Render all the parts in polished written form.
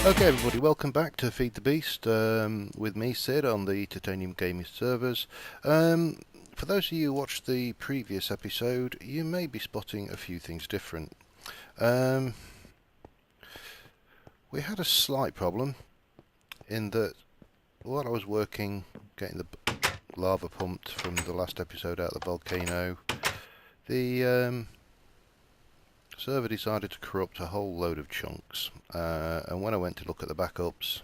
Okay everybody, welcome back to Feed the Beast with me Sid on the Titanium Gaming servers. For those of you who watched the previous episode, you may be spotting a few things different. We had a slight problem in that while I was working getting the lava pumped from the last episode out of the volcano, the server decided to corrupt a whole load of chunks, and when I went to look at the backups,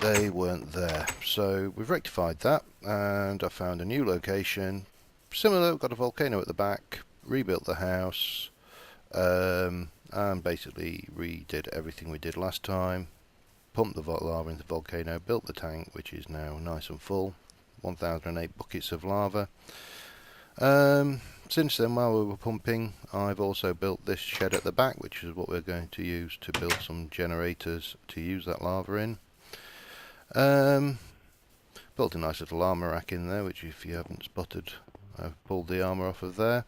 they weren't there. So we've rectified that, and I found a new location. Similar, we've got a volcano at the back, rebuilt the house, and basically redid everything we did last time. Pumped the lava into the volcano, built the tank, which is now nice and full. 1008 buckets of lava. Since then, while we were pumping, I've also built this shed at the back, which is what we're going to use to build some generators to use that lava in. Built a nice little armour rack in there, which if you haven't spotted, I've pulled the armour off of there.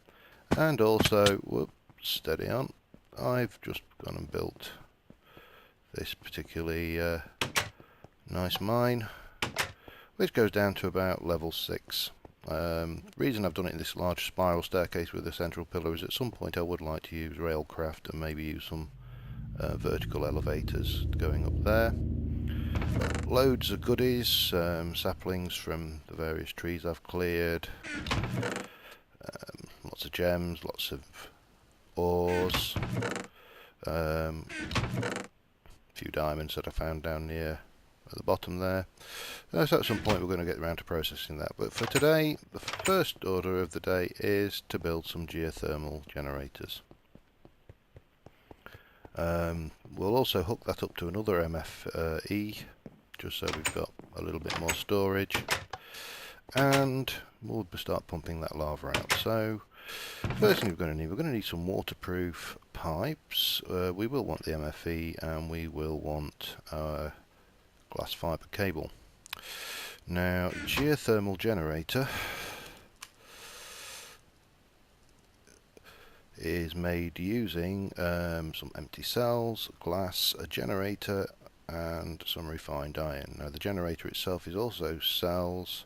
And also, whoops, steady on, I've just gone and built this particularly nice mine, which goes down to about level 6. Reason I've done it in this large spiral staircase with a central pillar is at some point I would like to use railcraft and maybe use some vertical elevators going up there. Loads of goodies, saplings from the various trees I've cleared, lots of gems, lots of ores, a few diamonds that I found down near at the bottom there. So at some point we're going to get around to processing that, but for today the first order of the day is to build some geothermal generators. We'll also hook that up to another MFE just so we've got a little bit more storage, and we'll start pumping that lava out. So first thing we're going to need some waterproof pipes. We will want the MFE, and we will want our glass fibre cable. Now, geothermal generator is made using some empty cells, glass, a generator, and some refined iron. Now, the generator itself is also cells,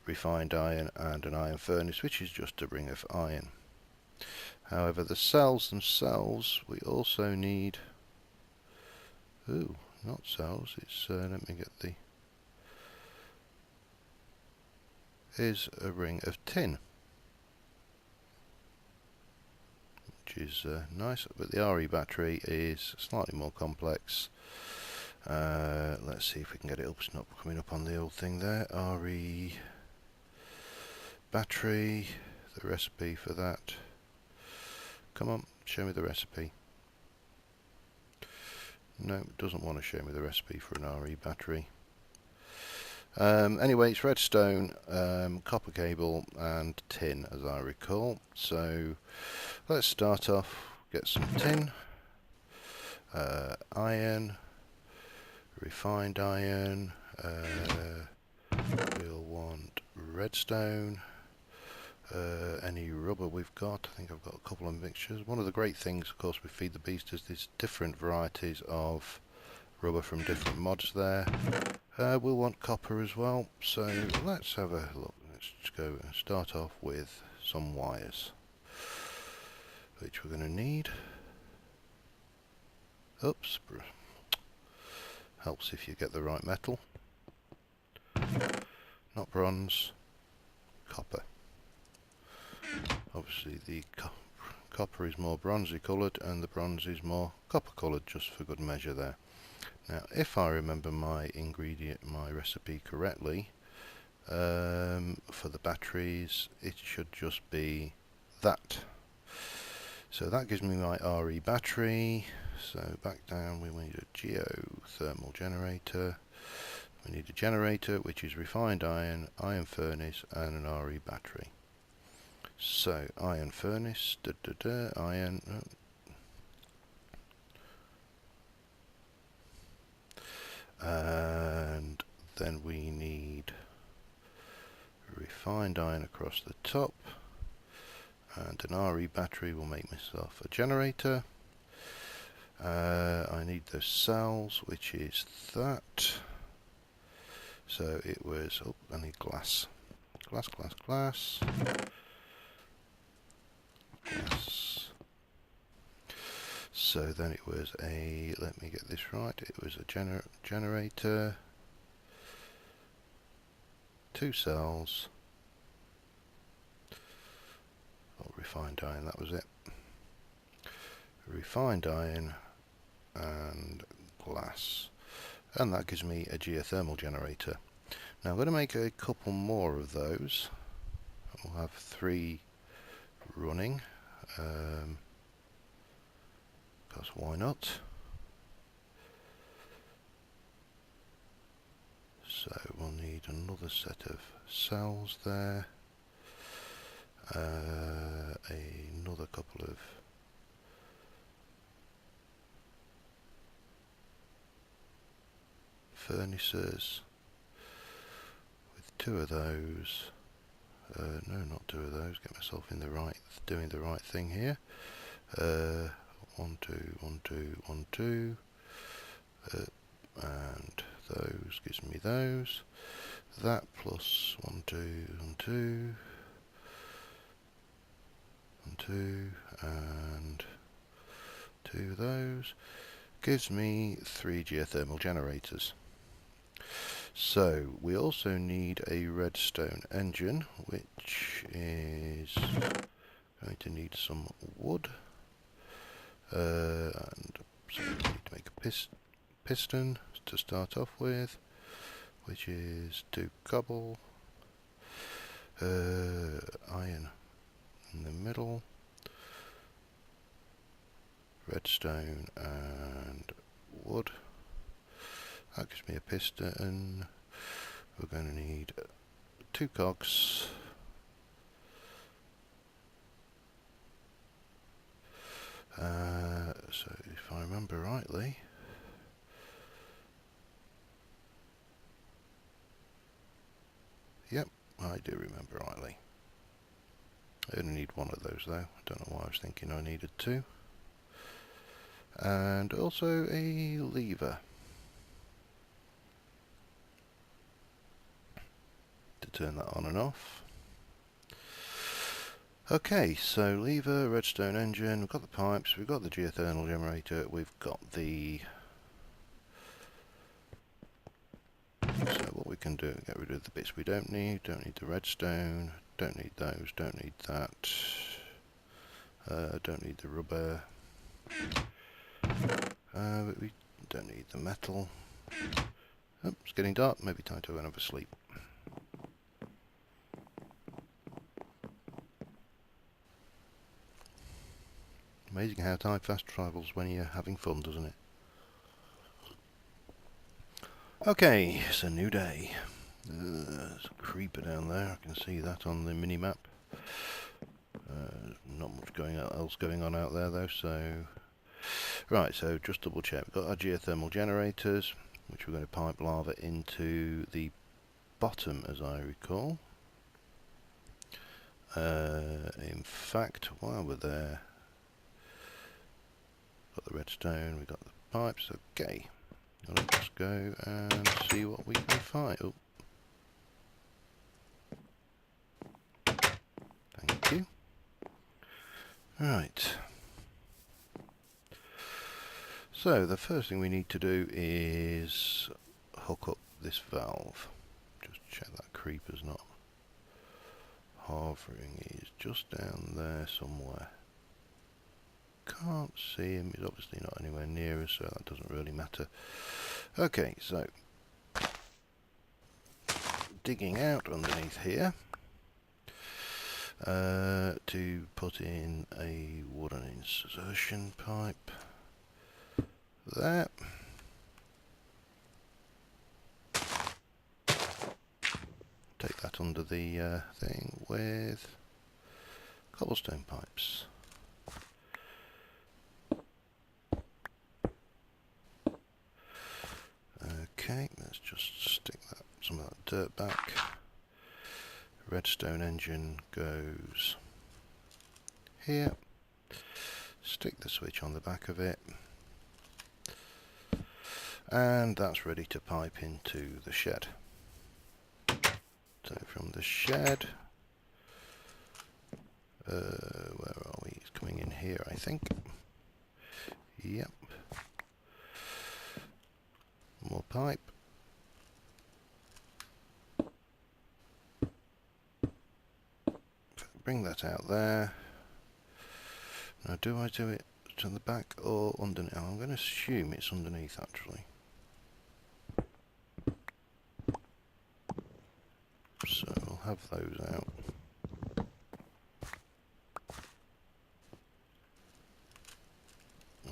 refined iron, and an iron furnace, which is just a ring of iron. However, the cells themselves, we also need... Ooh, not cells, it's... let me get the... is a ring of tin, which is nice, but the RE battery is slightly more complex. Let's see if we can get it up. It's not coming up on the old thing there. RE battery, the recipe for that. Come on, show me the recipe. No, it doesn't want to show me the recipe for an RE battery. Anyway, it's redstone, copper cable, and tin, as I recall. So let's start off, get some tin, iron, refined iron, we'll want redstone, any rubber we've got. I think I've got a couple of mixtures. One of the great things, of course, with Feed the Beast is there's different varieties of rubber from different mods there. We'll want copper as well, so let's have a look. Let's just go and start off with some wires, which we're going to need. Oops, helps if you get the right metal. Not bronze, copper. Obviously the copper is more bronzy coloured and the bronze is more copper coloured, just for good measure there. Now, if I remember my recipe correctly, for the batteries, it should just be that. So that gives me my RE battery. So back down, we need a geothermal generator. We need a generator, which is refined iron, iron furnace, and an RE battery. So iron furnace, iron. And then we need refined iron across the top, and an RE battery will make myself a generator, I need those cells, which is that. So it was, oh, I need glass. Glass. Glass. So then it was a, let me get this right, it was a generator, 2 cells, oh, refined iron, that was it. Refined iron and glass. And that gives me a geothermal generator. Now I'm going to make a couple more of those. We'll have 3 running. Because why not? So we'll need another set of cells there. Another couple of furnaces with 2 of those. No, not 2 of those. Get myself in the right, doing the right thing here. 1, 2, 1, 2, 1, 2, and those gives me those. That plus 1, 2, 1, 2, 1, 2, and 2 of those gives me 3 geothermal generators. So we also need a redstone engine, which is going to need some wood, and so we need to make a piston to start off with, which is 2 cobble, iron in the middle, redstone and wood. That gives me a piston. We're going to need 2 cogs, so if I remember rightly, yep, I do remember rightly. I only need 1 of those though. I don't know why I was thinking I needed 2. And also a lever to turn that on and off. Okay, so lever, redstone engine, we've got the pipes, we've got the geothermal generator, we've got the... So what we can do, get rid of the bits we don't need the redstone, don't need those, don't need that, don't need the rubber, but we don't need the metal. Oh, it's getting dark, maybe time to go and have a sleep. Amazing how time fast travels when you're having fun, doesn't it? Okay, it's a new day. There's a creeper down there, I can see that on the mini-map. Not much else going on out there though, so... Right, so just double check. We've got our geothermal generators, which we're going to pipe lava into the bottom, as I recall. In fact, while we're there, got the redstone, we've got the pipes, okay. Let's go and see what we can find. Oh. Thank you. Right. So the first thing we need to do is hook up this valve. Just check that creeper's not hovering. He's just down there somewhere. Can't see him. He's obviously not anywhere near us, so that doesn't really matter. Okay, so digging out underneath here to put in a wooden insertion pipe. There. Take that under the thing with cobblestone pipes. Okay, let's just stick some of that dirt back. Redstone engine goes here. Stick the switch on the back of it. And that's ready to pipe into the shed. So from the shed, where are we? It's coming in here, I think. Yep. More pipe. Bring that out there. Now, do I do it to the back or underneath? I'm going to assume it's underneath, actually. So we'll have those out.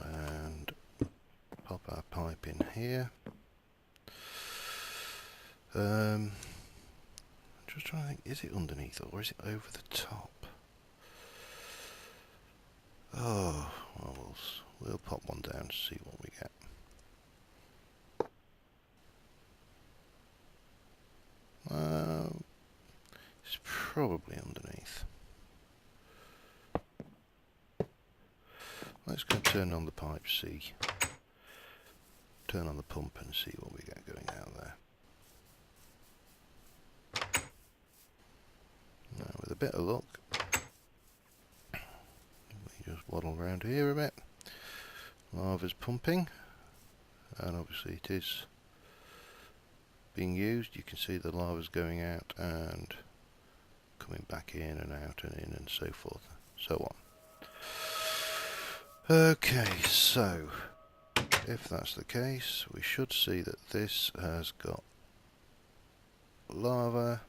And pop our pipe in here. Just trying to think, is it underneath or is it over the top? Oh, well, we'll pop one down to see what we get. It's probably underneath. Let's go turn on the pipe, see. Turn on the pump and see what we get going out there. Now, with a bit of luck, we just waddle around here a bit. Lava's pumping, and obviously it is being used. You can see the lava's going out and coming back in and out and in and so forth, so on. Okay, so if that's the case, we should see that this has got lava.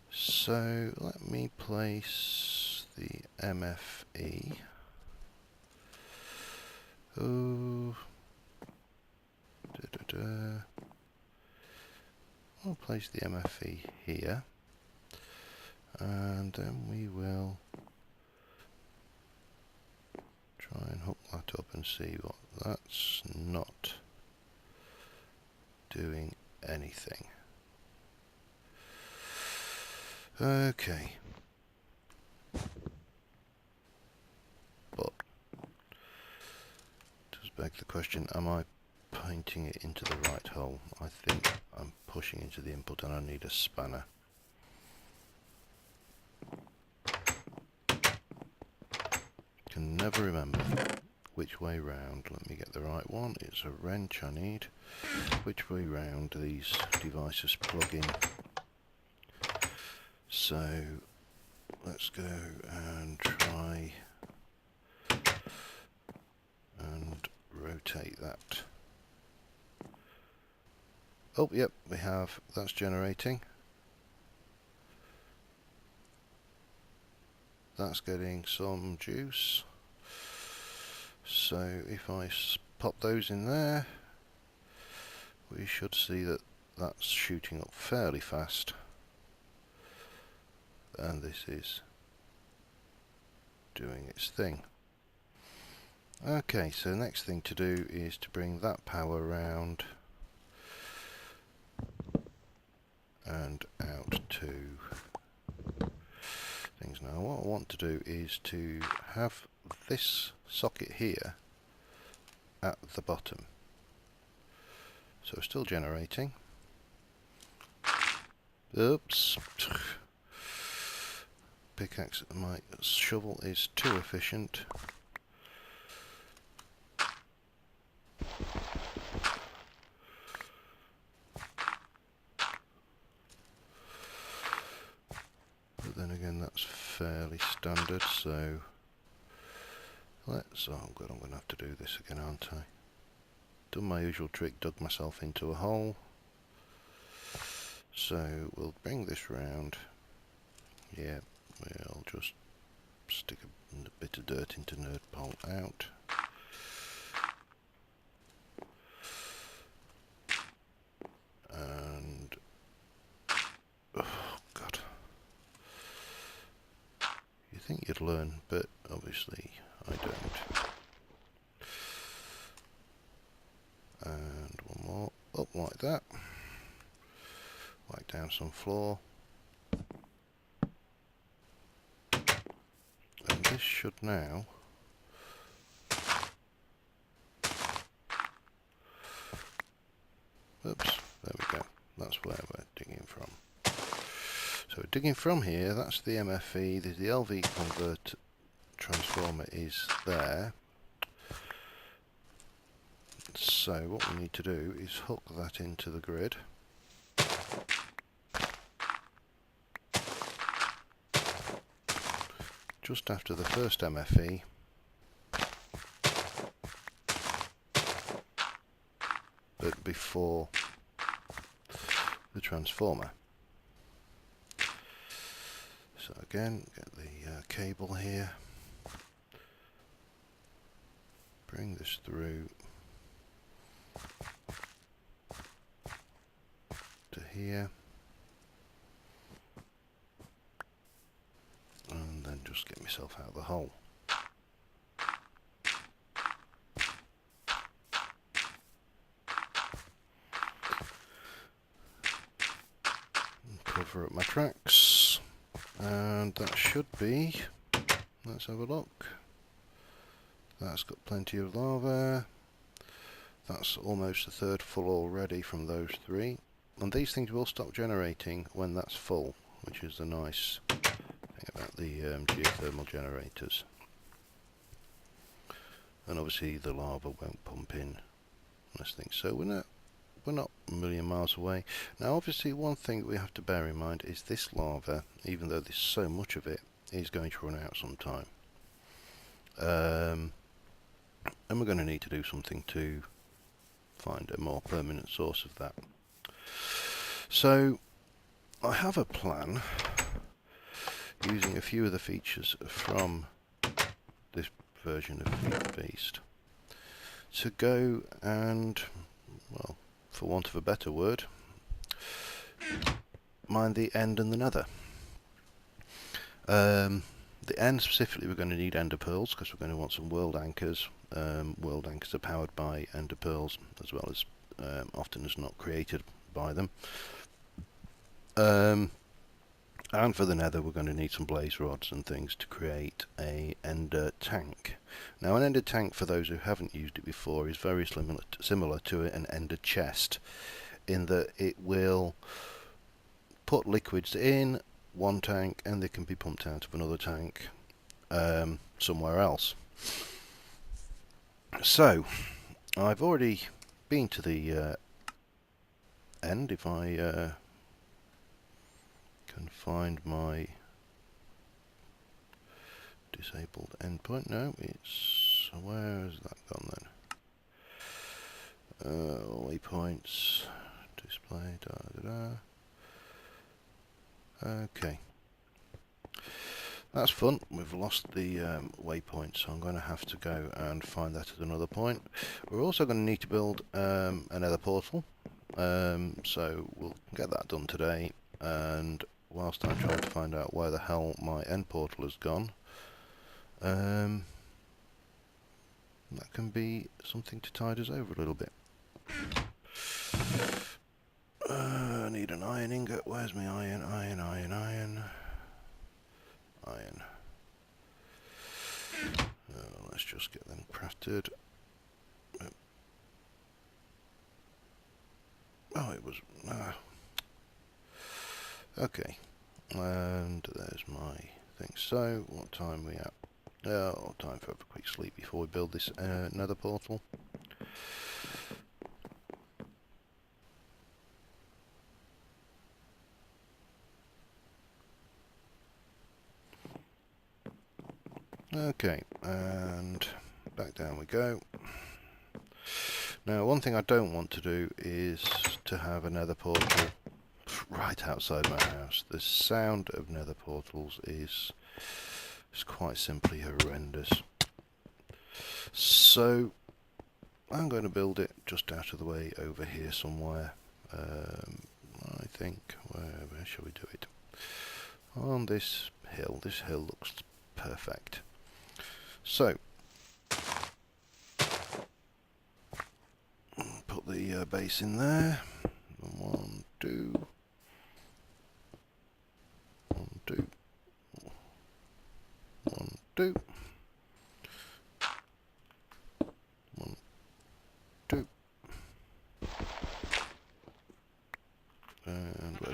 So let me place the MFE. Oh, I'll place the MFE here, and then we will try and hook that up and see what that's not doing anything. Okay. But does beg the question, am I painting it into the right hole? I think I'm pushing into the input and I need a spanner. Can never remember which way round. Let me get the right one. It's a wrench I need. Which way round these devices plug in. So let's go and try and rotate that. Oh, yep, we have. That's generating. That's getting some juice. So if I pop those in there, we should see that that's shooting up fairly fast. And this is doing its thing. Okay, so the next thing to do is to bring that power round and out to things. Now what I want to do is to have this socket here at the bottom. So we're still generating. Oops. Pickaxe, my shovel is too efficient. But then again, that's fairly standard, so let's, oh god, I'm going to have to do this again, aren't I? Done my usual trick, dug myself into a hole. So we'll bring this round. Yeah, we'll just stick a bit of dirt into nerd pole out. And oh god, you think you'd learn, but obviously I don't. And one more up like that. Whack down some floor. And this should now that's where we're digging from. So we're digging from here, that's the MFE, there's the LV convert transformer is there. So what we need to do is hook that into the grid. Just after the first MFE. But before the transformer. So again, get the cable here. Bring this through to here. And then just get myself out of the hole. And cover up my tracks. And that should be, let's have a look. That's got plenty of lava. That's almost a third full already from those three. And these things will stop generating when that's full, which is the nice thing about the geothermal generators. And obviously the lava won't pump in this thing. So we're not a million miles away. Now obviously one thing we have to bear in mind is this lava, even though there's so much of it, is going to run out sometime. And we're going to need to do something to find a more permanent source of that. So I have a plan using a few of the features from this version of Feed the Beast to go and, well, for want of a better word, mine the end and the nether. The end specifically we're going to need ender pearls because we're going to want some world anchors. World anchors are powered by ender pearls as well as often as not created by them. And for the nether we're going to need some blaze rods and things to create a ender tank. Now an ender tank, for those who haven't used it before, is very similar to an ender chest in that it will put liquids in one tank and they can be pumped out of another tank somewhere else. So I've already been to the end. If I can find my disabled endpoint. No, it's, where has that gone then? Waypoints, display, Okay, that's fun. We've lost the waypoint, so I'm going to have to go and find that at another point. We're also going to need to build another portal, so we'll get that done today. And whilst I'm trying to find out where the hell my end portal has gone, that can be something to tide us over a little bit. I need an iron ingot. Where's my iron? Iron. Let's just get them crafted. Oh, it was... okay. And there's my thing. So, what time are we at? Time for a quick sleep before we build this nether portal. Okay, and back down we go. Now, one thing I don't want to do is to have a nether portal right outside my house. The sound of nether portals is quite simply horrendous. So I'm going to build it just out of the way over here somewhere. I think, where shall we do it? On this hill. This hill looks perfect. So put the base in there. 1, 2. 1, 2. 1, 2. 1, 2.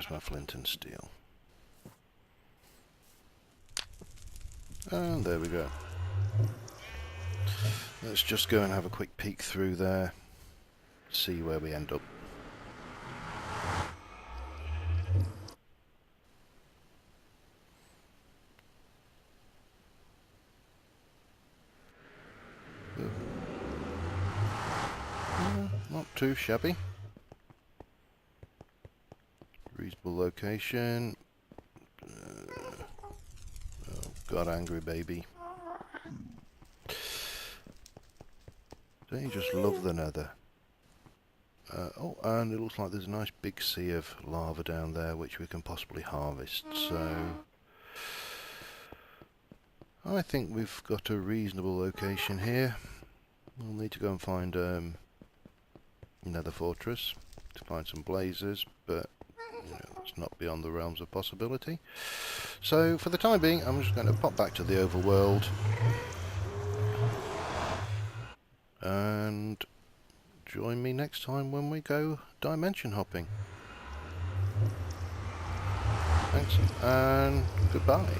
Where's my flint and steel? And there we go. Let's just go and have a quick peek through there, see where we end up. Not too shabby. Reasonable location. Oh god, angry baby. Don't you just love the nether? Oh, and it looks like there's a nice big sea of lava down there which we can possibly harvest, so I think we've got a reasonable location here. We'll need to go and find nether fortress to find some blazers, but you know, it's not beyond the realms of possibility. So for the time being, I'm just going to pop back to the overworld and join me next time when we go dimension hopping. Thanks and goodbye.